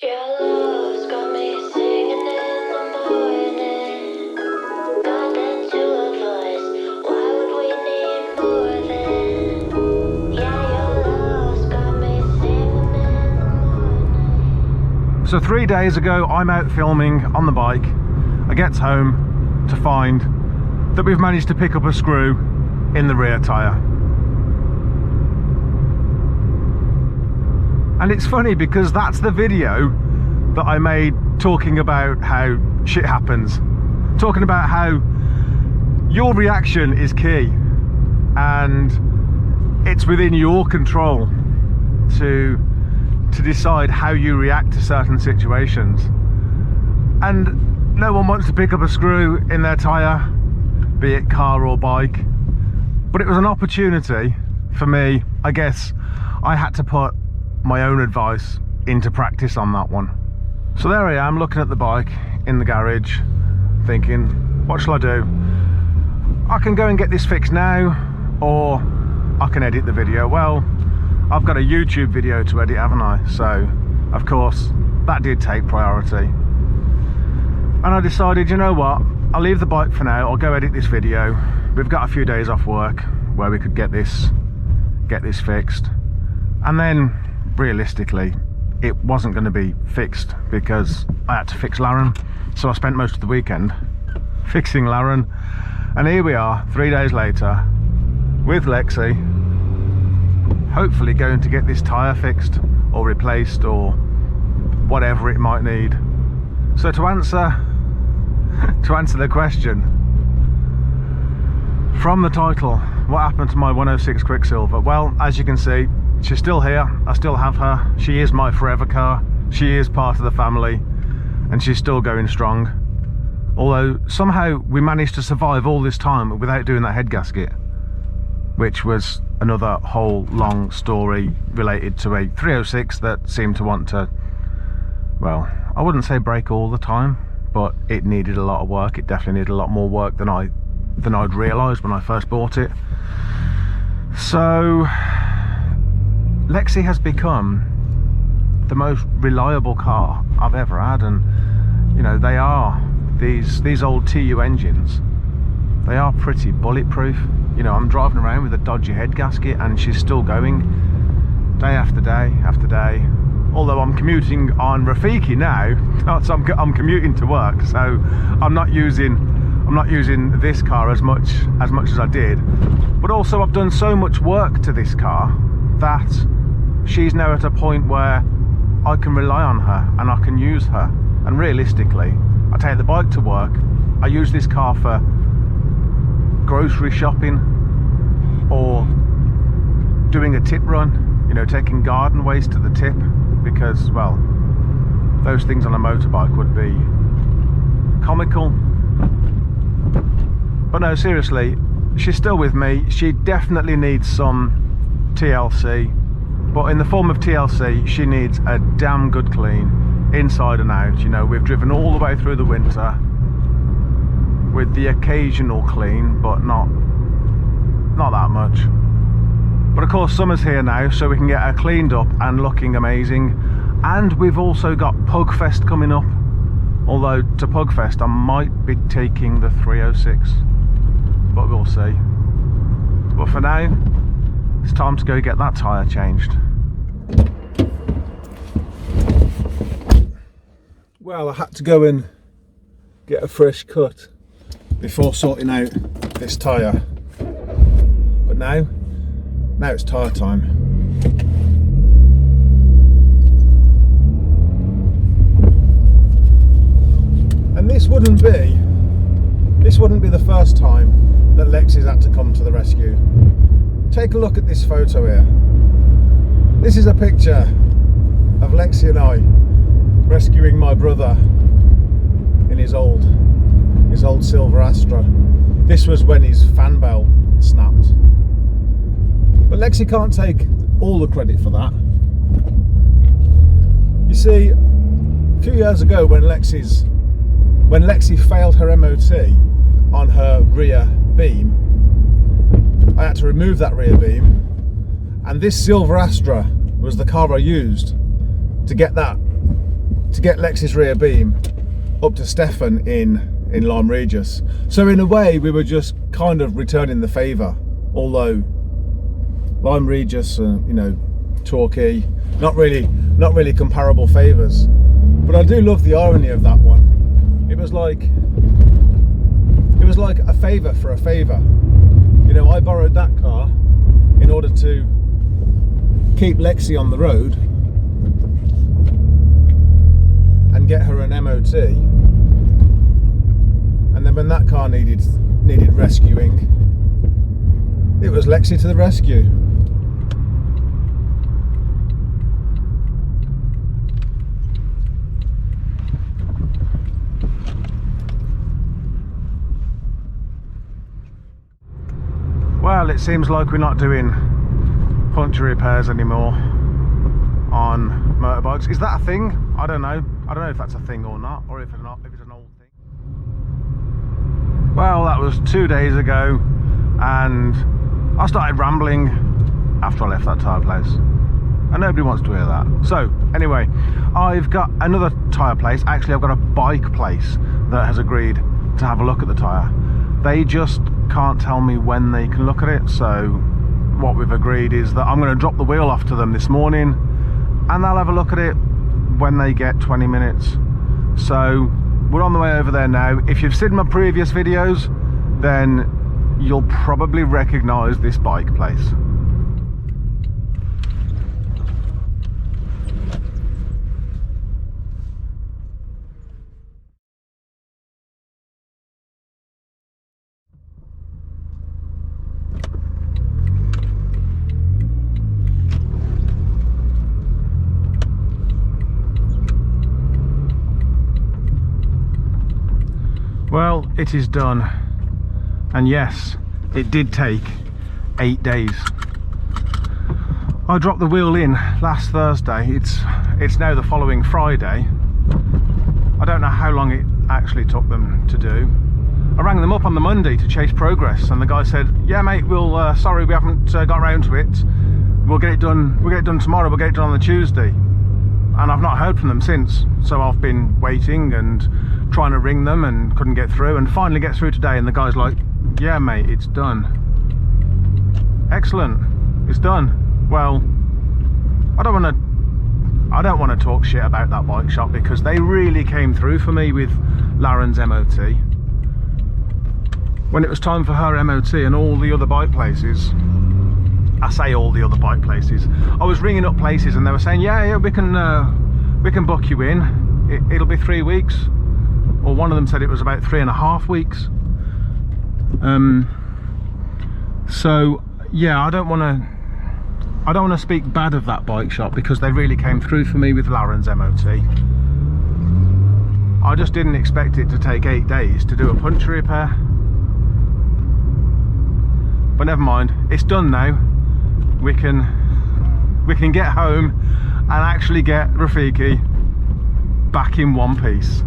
Your love's got me singing in the morning. Got the two of us, why would we need more than? Yeah, your love's got me singing in the morning. So 3 days ago, I'm out filming on the bike. I get home to find that we've managed to pick up a screw in the rear tyre. And it's funny because that's the video that I made talking about how shit happens. Talking about how your reaction is key and it's within your control to decide how you react to certain situations. And no one wants to pick up a screw in their tyre, be it car or bike. But it was an opportunity for me. I guess I had to put my own advice into practice on that one. So there I am looking at the bike in the garage thinking, what shall I do? I can go and get this fixed now, or I can edit the video. Well, I've got a YouTube video to edit, haven't I? So of course that did take priority, and I decided, you know what, I'll leave the bike for now. I'll go edit this video. We've got a few days off work where we could get this fixed, and then realistically it wasn't going to be fixed because I had to fix Laren. So I spent most of the weekend fixing Laren, and here we are 3 days later with Lexi, hopefully going to get this tyre fixed or replaced or whatever it might need. So to answer the question from the title, what happened to my 106 Quiksilver? Well, as you can see, she's still here. I still have her. She is my forever car. She is part of the family, and she's still going strong. Although somehow we managed to survive all this time without doing that head gasket, which was another whole long story related to a 306 that seemed to want to, well, I wouldn't say break all the time, but it needed a lot of work. It definitely needed a lot more work than I'd realised when I first bought it. So Lexi has become the most reliable car I've ever had, and you know, they are these old TU engines. They are pretty bulletproof. You know, I'm driving around with a dodgy head gasket and she's still going day after day after day. Although I'm commuting on Rafiki now, so I'm commuting to work, so I'm not using this car as much as I did. But also I've done so much work to this car that she's now at a point where I can rely on her and I can use her. And realistically, I take the bike to work. I use this car for grocery shopping or doing a tip run, you know, taking garden waste to the tip, because, well, those things on a motorbike would be comical. But no, seriously, she's still with me. She definitely needs some TLC, but in the form of TLC, she needs a damn good clean inside and out. You know, we've driven all the way through the winter with the occasional clean, but not that much. But of course summer's here now, so we can get her cleaned up and looking amazing. And we've also got Pugfest coming up, although to Pugfest I might be taking the 306, but we'll see. But for now, it's time to go get that tyre changed. Well, I had to go and get a fresh cut before sorting out this tyre, but now it's tyre time. And this wouldn't be the first time that Lexi's had to come to the rescue. Take a look at this photo here. This is a picture of Lexi and I rescuing my brother in his old silver Astra. This was when his fan bell snapped. But Lexi can't take all the credit for that. You see, a few years ago when Lexi failed her MOT on her rear beam, I had to remove that rear beam, and this silver Astra was the car I used to get that get Lexi's rear beam up to Stefan in Lyme Regis. So in a way we were just kind of returning the favour, although Lyme Regis, you know, Torquay, not really comparable favours. But I do love the irony of that one. It was like a favour for a favour. You know, I borrowed that car in order to keep Lexi on the road and get her an MOT. And then when that car needed rescuing, it was Lexi to the rescue. Well, it seems like we're not doing puncture repairs anymore on motorbikes. Is that a thing? I don't know. I don't know if that's a thing or not, or if it's not, if it's an old thing. Well, that was 2 days ago, and I started rambling after I left that tyre place, and nobody wants to hear that. So anyway, I've got another tyre place. Actually, I've got a bike place that has agreed to have a look at the tyre. They just can't tell me when they can look at it, so what we've agreed is that I'm going to drop the wheel off to them this morning and they'll have a look at it when they get 20 minutes. So we're on the way over there now. If you've seen my previous videos, then you'll probably recognise this bike place. Well, it is done, and yes, it did take 8 days. I dropped the wheel in last Thursday. It's now the following Friday. I don't know how long it actually took them to do. I rang them up on the Monday to chase progress, and the guy said, "Yeah, mate, we'll sorry, we haven't got round to it. We'll get it done. We'll get it done tomorrow. We'll get it done on the Tuesday." And I've not heard from them since, so I've been waiting and trying to ring them and couldn't get through, and finally get through today, and the guy's like, "Yeah mate, it's done." Excellent, it's done. Well, I don't want to talk shit about that bike shop, because they really came through for me with Lauren's MOT. When it was time for her MOT and all the other bike places, I say all the other bike places, I was ringing up places and they were saying, yeah, we can book you in. It'll be 3 weeks. Or one of them said it was about 3.5 weeks. So yeah, I don't want to speak bad of that bike shop, because they really came through for me with Lauren's MOT. I just didn't expect it to take 8 days to do a puncture repair. But never mind, it's done now. We can get home and actually get Rafiki back in one piece.